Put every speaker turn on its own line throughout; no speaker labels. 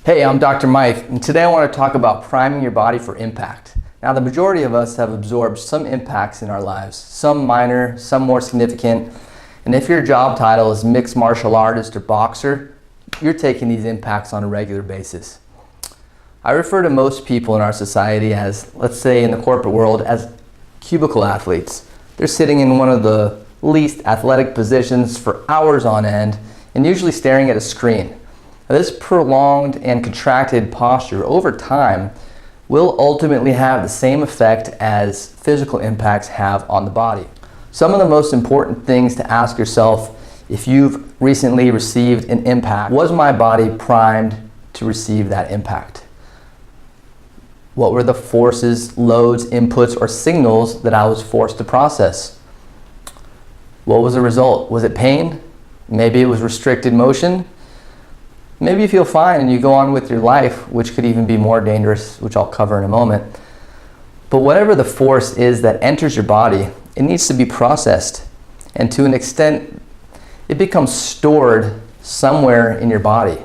Hey, I'm Dr. Mike, and today I want to talk about priming your body for impact. Now, the majority of us have absorbed some impacts in our lives, some minor, some more significant, and if your job title is mixed martial artist or boxer, you're taking these impacts on a regular basis. I refer to most people in our society as, let's say in the corporate world, as cubicle athletes. They're sitting in one of the least athletic positions for hours on end and usually staring at a screen. Now, this prolonged and contracted posture over time will ultimately have the same effect as physical impacts have on the body. Some of the most important things to ask yourself if you've recently received an impact: was my body primed to receive that impact? What were the forces, loads, inputs, or signals that I was forced to process? What was the result? Was it pain? Maybe it was restricted motion. Maybe you feel fine and you go on with your life, which could even be more dangerous, which I'll cover in a moment. But whatever the force is that enters your body, it needs to be processed. And to an extent, it becomes stored somewhere in your body.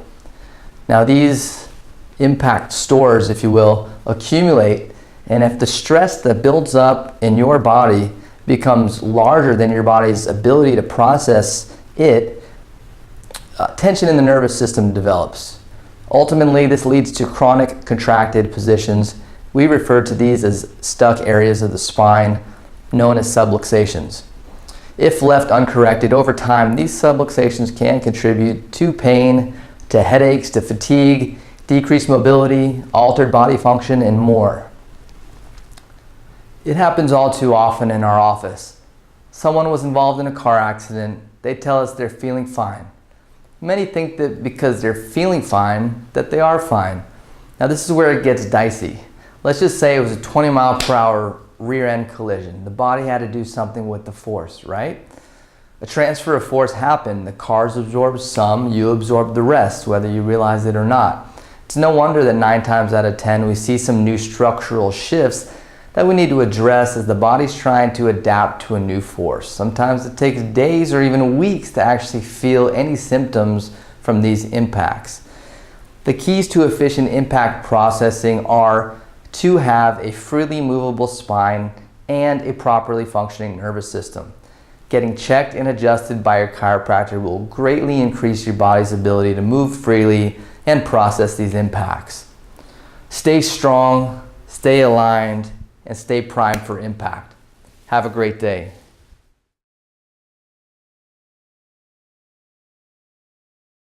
Now, these impact stores, if you will, accumulate, and if the stress that builds up in your body becomes larger than your body's ability to process it, tension in the nervous system develops. Ultimately, this leads to chronic contracted positions. We refer to these as stuck areas of the spine, known as subluxations. If left uncorrected over time, these subluxations can contribute to pain, to headaches, to fatigue, decreased mobility, altered body function, and more. It happens all too often in our office. Someone was involved in a car accident. They tell us they're feeling fine. Many think that because they're feeling fine, that they are fine. Now, this is where it gets dicey. Let's just say it was a 20-mile-per-hour rear-end collision. The body had to do something with the force, right? A transfer of force happened. The cars absorbed some, you absorbed the rest, whether you realize it or not. It's no wonder that 9 times out of 10 we see some new structural shifts that we need to address as the body's trying to adapt to a new force. Sometimes it takes days or even weeks to actually feel any symptoms from these impacts. The keys to efficient impact processing are to have a freely movable spine and a properly functioning nervous system. Getting checked and adjusted by your chiropractor will greatly increase your body's ability to move freely and process these impacts. Stay strong, stay aligned, and stay primed for impact. Have a great day.